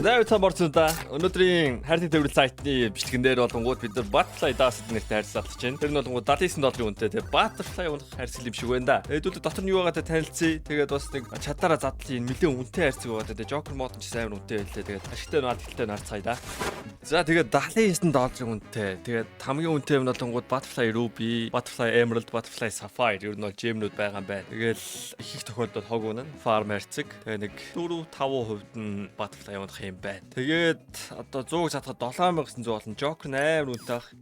Зайцаа борцоо. Өнөөдрийн хайрны төвлөрөл сайтны бичлэгэн дээр болонгууд бид нар Butterfly Dust нэртэй харьцуулж байна. Тэр нь болонгууд $79 үнэтэй. Тэгээ Butterfly унах харьцал юм шиг байна да. Хэдүүлээ дотор нь юу байгаа танилцъя. Тэгээд бас нэг чадаараа задлын нэлээд үнэтэй харьцаг байгаа да. Joker мод нь ч амар үнэтэй байлээ. Тэгээд ашигтай наад ихтэй нарцгаая да. За тэгээд $79 үнэтэй. Тэгээд хамгийн үнэтэй юм болонгууд Butterfly Ruby, Butterfly Emerald, Butterfly Sapphire ер нь бол gemнүүд байгаа юм байна. Тэгээл их тохиолдолд хог үнэн farm харьцаг. Тэгээ нэг 4-5% нь Butterfly унах юм байна. Тэгээд одоо 100 цатахад 7900 болно. Joker амар үнэтэй ах.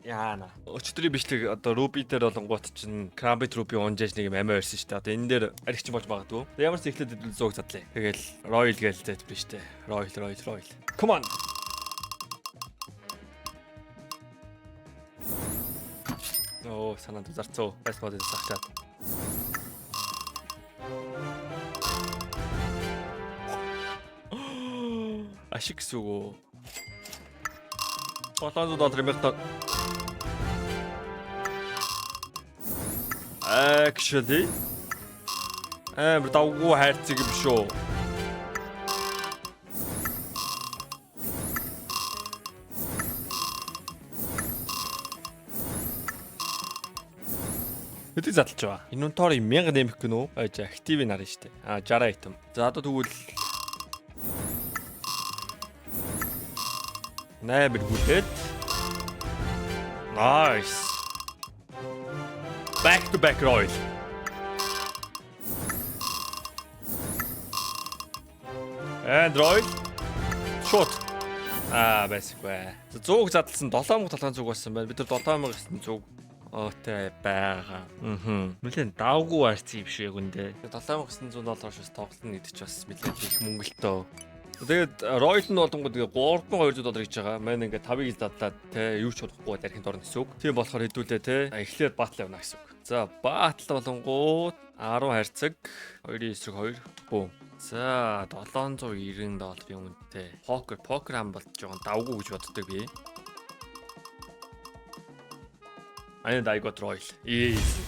Яана. Өчтөрийн бичлэг одоо Ruby дээр болонгууд чинь Cranberry Ruby унжээж нэг юм амиа ирсэн шүү дээ. Одоо энэ дээр аригч болж магадгүй. Ямар ч ихлэд 100 задлаа. Тэгээл Royal гээл зэт биш дээ. Royal. Come on. Оо, санаад зарцоо. Бас модыг сахчаад. Ашиг сүгөө. $700 мэгт. Actually. Давгүй хайрцаг юм шүү. Хэдий задлж байгаа. Inventory 1000 нэмэх гэнэ үү? За active нарна штэ. 60 item. За одоо тэгвэл 8 бүлээд. Nice. Back to back Royal. And Royal. Shot. Басгүй. 100 задлсан 7700 болсон байна. Бид нар 7900 Отой байгаа. Нэлээд давгүй арц юм шиг үндэ. $7900 шээс тоглоно гэдэг чи бас нэлээд их мөнгө л тоо. Тэгээд Royal нь болонгууд $3200 гэж байгаа. Маань ингээд 5-ыг задлаад те юу ч удахгүй дарахын дорн гэсэн үг. Тийм болохоор хэдүүлээ те эхлээд батл явна гэсэн үг. За батл болонгууд 10 харьцаг 2-9-2 бөө. За $790 үнэтэй. Покер хам болж байгаа давгүй гэж боддог би. And I got Royal. Easy.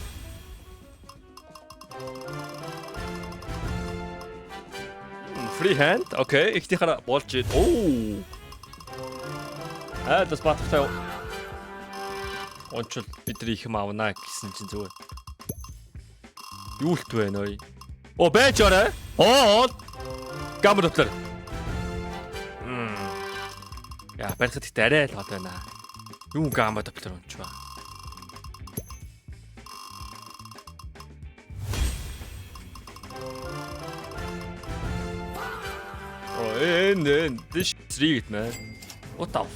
Free hand. Okay, ихтийхаараа болж ийн. Оо. Das Butterfly. Онцол бидний их юм авнаа гэсэн чинь зүгээр. Юулт вэ нөө? Оо байж орой. Оо. Гамбар доктор. Яа, барихад ихтэй арай л хот байна. Юу гамбар доктор онч ба. And this is rigged, man. What the fuck?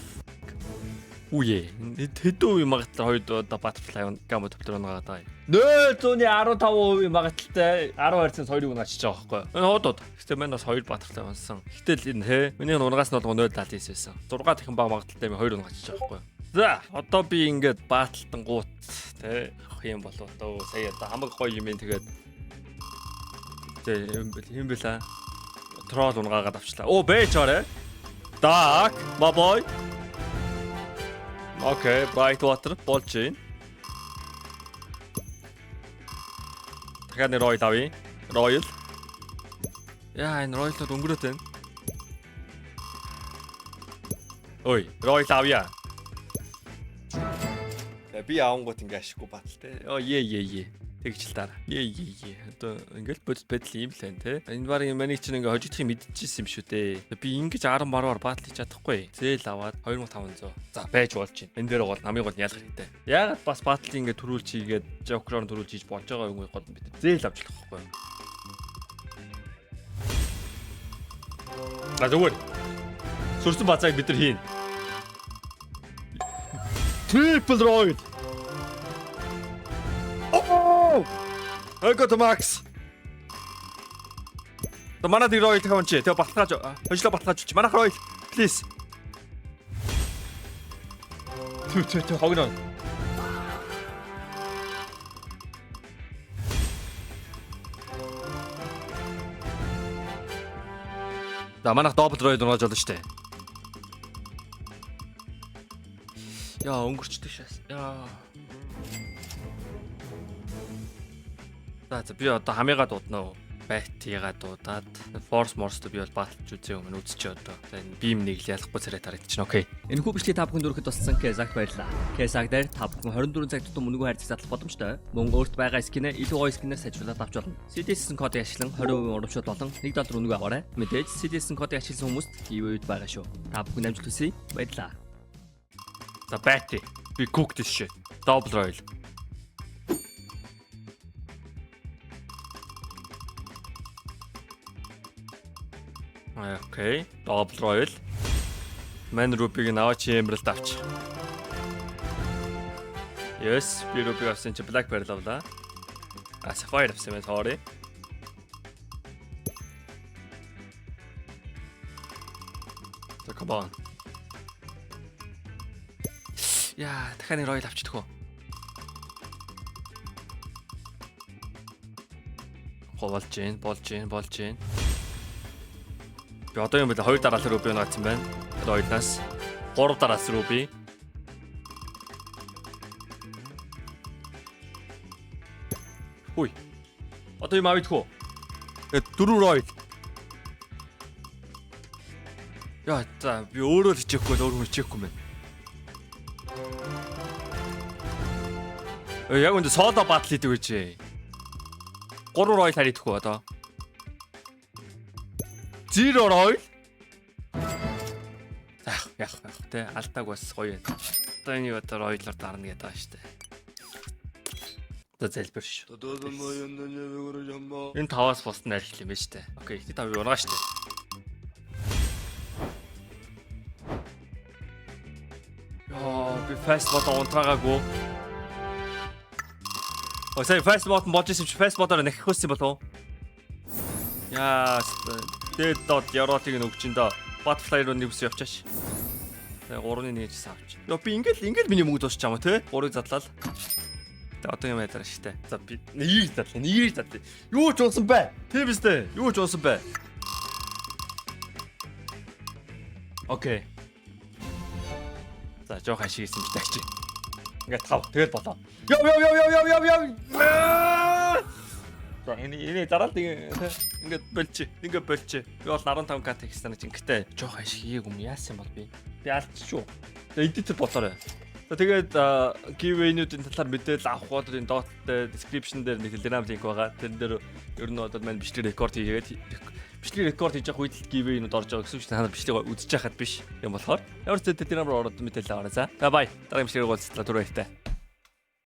Үе. Хэдэн үе магадлал хоёрд одоо Butterfly гамбар доктор оноо гадаа. 0.15% магадлалтай 10 хайрцаас 2-ыг наачиж байгаа байхгүй. Энэ хуудууд. Гэтэ маань бас 2 Butterfly онсон. Гэтэл энэ хэ. Миний унгаас нь бол 0.79 байсан. 6 дахин баг магадлалтай 2 унгачиж байгаа байхгүй. За, одоо би ингээд бааталтан гут тэ юм болов одоо сая одоо хамаг гоё юм ин тэгээд юм бэлээ. Troll унгаагаад авчлаа. Оо бэж орой. Так, my boy. Okay, bright water болж ийн. Дахиад Royal авъя. Royal. Яа, энэ Royal-д өнгөрөөд байна. Ой, Royal авъя. Би аавгууд ингээ ашиггүй баталтай. Оо е. Тэгж л дараа. Е. Одоо ингээл бодит байдал юм л байна те. Энэ барыг маний чинь ингээ хожигдохыг мэдчихсэн юм шүү дээ. Би ингэж 10 марвар батал хийж чадахгүй. Зээл аваад 2500. За байж болж байна. Энэ дээр бол намайг бол ялах хэрэгтэй. Яагаад бас батал ингээ төрүүлж хийгээд Joker-оор төрүүлж хийж болж байгаа юм гол бид зээл авч болох байхгүй. Зүгээр. Сүрсэн бацааг бид нар хийн. Triple Royal. Oh! I got the max. The mana di Royal тавьчих. Тэгээ баталгааж хожлоо баталгаажуулчих. Манайх Royal. Please. Түү хогноо. За манайх double Royal унааж болно штэ. Яа өнгөрчдөг шээс. Яа. За би одоо хамыгаа дууднаа. Байтигаа дуудаад Force Morse-д би бол баталж үзээ өмнө үзчихээ одоо. Энэ бим нэг л ялахгүй царай тарагдчихна. Окей. Энэ хүү бичлэг та бүхэнд өргөхөд туссан Кезаг баярлаа. Кезаг дээр та бүхэн 24 цаг тутам мөнгө хайрцаг задлах боломжтой. Мөн өөрт байгаа скинээ илүү гоё скинээр сайжруулаад авч болно. CDS кодыг ашиглан 20% урамшуул болон $1 мөнгө аваарай. Мэдээж CDS кодыг ашигласан хүмүүст giveaway байгаа шүү. Та бүхэн амжилт хүсье. Баярлалаа. За Бати. Би cooked this shit. Double royal. Окей. Double royal. Мен рубиг наваач Emerald авч. Yes, би рубиг авсан чи Black Pearl авлаа. Sapphire авсан юм sorry. За come on. Яа, дахиад нэг royal авчихдаг уу? Болж гин. Би одоо юм бэл 2 дараалал руу би наацсан байна. Ройлнаас 3 дараас руу би. Хүй. Одоо юм авидгүй. Тэгээд 4 ройл. Яа, за би өөрөө л хичээхгүй мэн. Яг үндэ соло батл хийдэг гэж. 3 ройл харидгүй одоо. 0 ройл. Яг тэ алдааг бас гоё. Одоо энэ одоо ройлоор дарна гэдэг байгаа шүү дээ. Одоо залбир шүү. Энэ 5-аас босд найр хэл юм байна шүү дээ. Окей, ти 5 унгаа шүү дээ. Яа, би фаст бот унтраагаагүй. Сая фаст бот болж ирсэн чи фаст ботоор нахих хүссэн болов. Яа, тэгээд дот яротыг нөгч ин доо Butterfly руу нэг ус явчааш. Тэгээ 3-ны 1-ээс авч. Яа би ингээл миний мөнгө дуусч чамаа те. 3-ыг задлаа. Тэгээ одоо юм ядараа штэ. За би нэг задлаа. Юу ч уусан бай. Тийм үстэй. Юу ч уусан бай. Окей. За жоох ашиг хийсэн ч тагч. Ингээ 5 тэгэл болоо. Яв. За энэ дараалт ингээд болчих. Би бол 15k текстана ч ингэтэй жоох ашиг хийгээг юм яасан бол би алдчихв. Тэгээ эдитер болоорой. За тэгээд giveaway-нуудын талаар мэдээлэл авах бол энэ dot description дээр нэг Telegram link байгаа. Тэр дээр ер нь одоо маань бичлэг рекорд хийж явах үед giveaway-нууд орж байгаа гэсэн чинь та нар бичлэг үзэж байхад биш юм болохоор ямар ч Telegram руу ороод мэдээлэл аваарай. За бай. Дараагийн бичлэгээр уулзлаа түрүү баяртай.